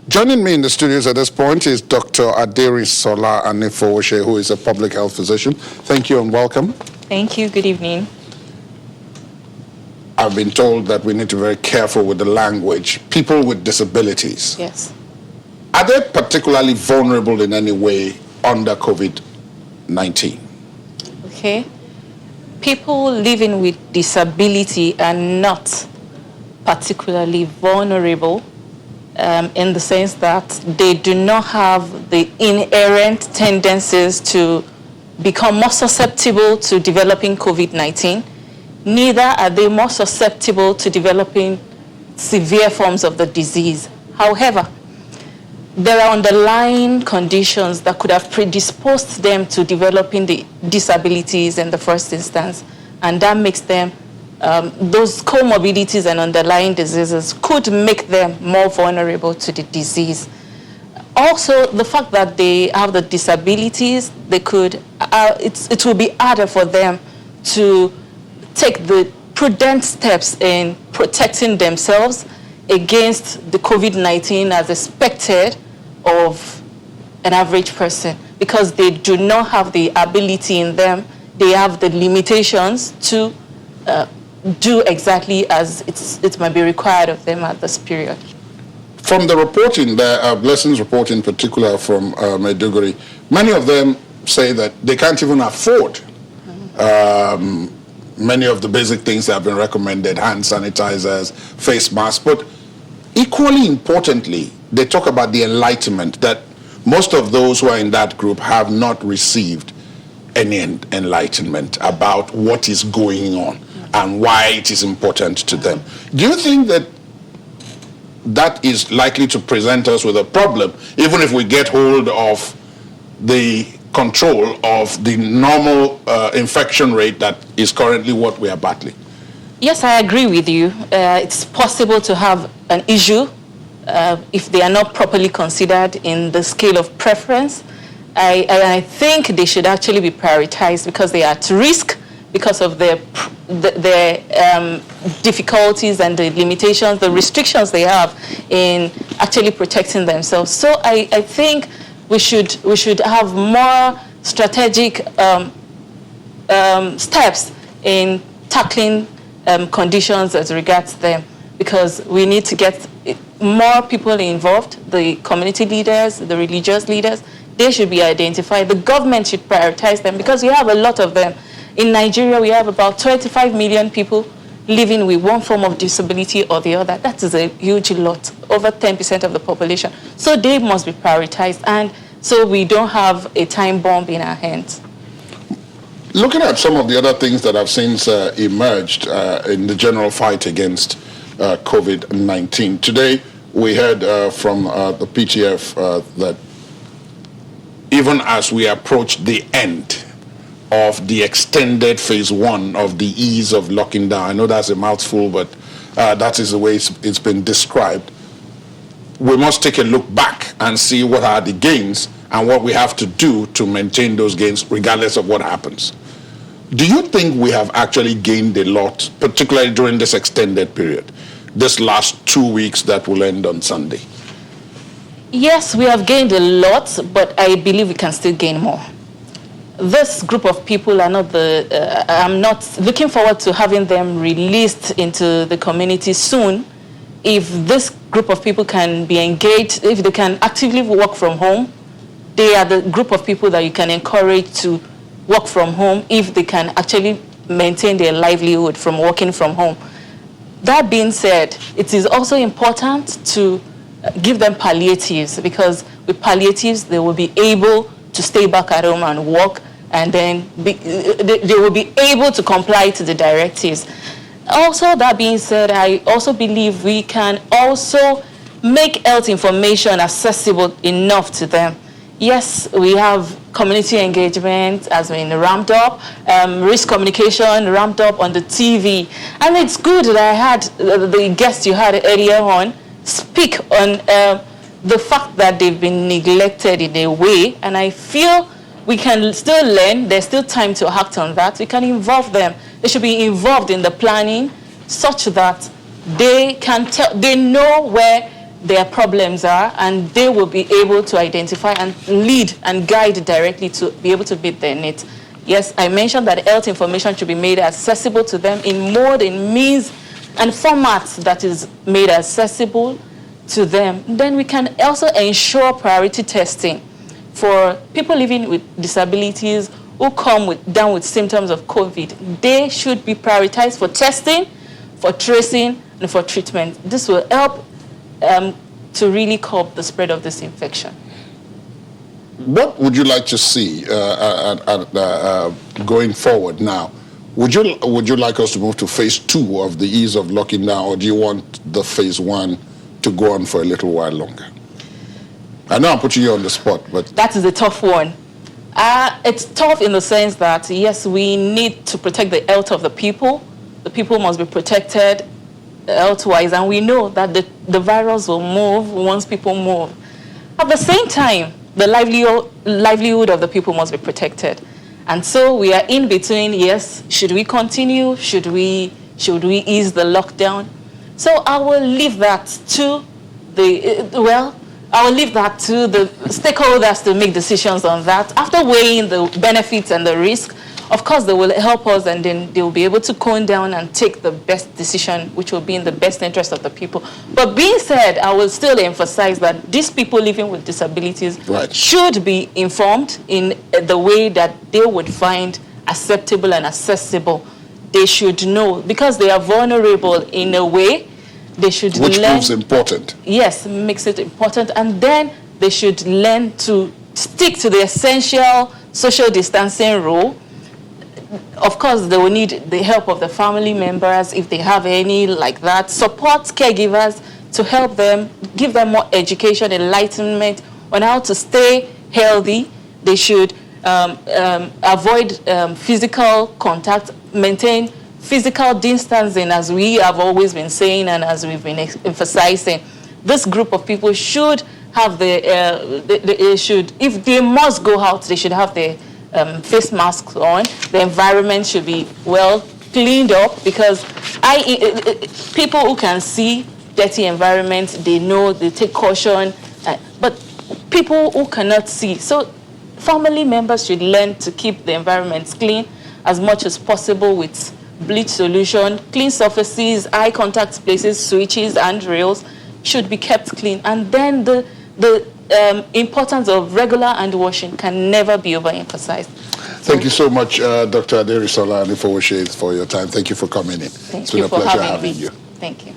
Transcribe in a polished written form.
Joining me in the studios at this point is Dr. Aderisola Anifowoshe, who is a public health physician. Thank you and welcome. Thank you. Good evening. I've been told that we need to be very careful with the language. People with disabilities. Yes. Are they particularly vulnerable in any way under COVID-19? Okay. People living with disability are not particularly vulnerable in the sense that they do not have the inherent tendencies to become more susceptible to developing COVID-19. Neither are they more susceptible to developing severe forms of the disease. However, there are underlying conditions that could have predisposed them to developing the disabilities in the first instance, and that makes them, those comorbidities and underlying diseases could make them more vulnerable to the disease. Also, the fact that they have the disabilities, they could, it will be harder for them to take the prudent steps in protecting themselves against the COVID-19 as expected of an average person, because they do not have the ability in them, they have the limitations to do exactly as it might be required of them at this period. From the reporting, the Blessings report in particular from Maiduguri, many of them say that they can't even afford many of the basic things that have been recommended, hand sanitizers, face masks, but equally importantly, they talk about the enlightenment, that most of those who are in that group have not received any enlightenment about what is going on and why it is important to them. Do you think that that is likely to present us with a problem, even if we get hold of the control of the normal infection rate that is currently what we are battling? Yes, I agree with you. It's possible to have an issue if they are not properly considered in the scale of preference. I think they should actually be prioritized because they are at risk because of their difficulties and the limitations, the restrictions they have in actually protecting themselves. So I think we should have more strategic steps in tackling conditions as regards them, because we need to get more people involved, the community leaders, the religious leaders. They should be identified. The government should prioritize them because we have a lot of them. In Nigeria, we have about 25 million people living with one form of disability or the other. That is a huge lot, over 10% of the population. So they must be prioritized, and so we don't have a time bomb in our hands. Looking at some of the other things that have since emerged in the general fight against COVID-19. Today, we heard from the PTF that even as we approach the end of the extended phase one of the ease of locking down, I know that's a mouthful, but that is the way it's been described, we must take a look back and see what are the gains and what we have to do to maintain those gains regardless of what happens. Do you think we have actually gained a lot, particularly during this extended period, this last 2 weeks that will end on Sunday? Yes, we have gained a lot, but I believe we can still gain more. This group of people are not I'm not looking forward to having them released into the community soon. If this group of people can be engaged, if they can actively work from home, they are the group of people that you can encourage to work from home if they can actually maintain their livelihood from working from home. That being said, it is also important to give them palliatives, because with palliatives, they will be able to stay back at home and work, and then they will be able to comply to the directives. Also, that being said, I also believe we can also make health information accessible enough to them. Yes, we have community engagement has been ramped up, risk communication ramped up on the TV. And it's good that I had the guest you had earlier on speak on the fact that they've been neglected in a way. And I feel we can still learn. There's still time to act on that. We can involve them. They should be involved in the planning such that they can they know where their problems are, and they will be able to identify and lead and guide directly to be able to meet their needs. Yes, I mentioned that health information should be made accessible to them in mode, in means, and formats that is made accessible to them. Then we can also ensure priority testing for people living with disabilities who come down with symptoms of COVID. They should be prioritized for testing, for tracing, and for treatment. This will help to really curb the spread of this infection. What would you like to see going forward now? Would you like us to move to phase 2 of the ease of locking down, or do you want the phase 1 to go on for a little while longer? I know I'm putting you on the spot, but... That is a tough one. It's tough in the sense that, yes, we need to protect the health of the people. The people must be protected health-wise, and we know that the virus will move once people move. At the same time, the livelihood of the people must be protected. And so we are in between, yes, should we continue? Should we ease the lockdown? So I will leave that to I will leave that to the stakeholders to make decisions on that. After weighing the benefits and the risk, of course, they will help us, and then they will be able to calm down and take the best decision, which will be in the best interest of the people. But being said, I will still emphasize that these people living with disabilities should be informed in the way that they would find acceptable and accessible. They should know, because they are vulnerable in a way. They should Which proves important. Yes, makes it important. And then they should learn to stick to the essential social distancing rule. Of course, they will need the help of the family members if they have any like that. Support caregivers to help them, give them more education, enlightenment on how to stay healthy. They should avoid physical contact, maintain physical distancing, as we have always been saying and as we've been emphasizing. This group of people should have if they must go out, they should have their face masks on. The environment should be well cleaned up, because people who can see dirty environments, they know, they take caution, but people who cannot see, so family members should learn to keep the environments clean as much as possible with bleach solution. Clean surfaces, eye contact places, switches, and rails should be kept clean. And then the importance of regular hand washing can never be overemphasized. Thank you so much, Dr. Aderisola Anifowoshe, for your time. Thank you for coming in. It's been a pleasure having you. Thank you.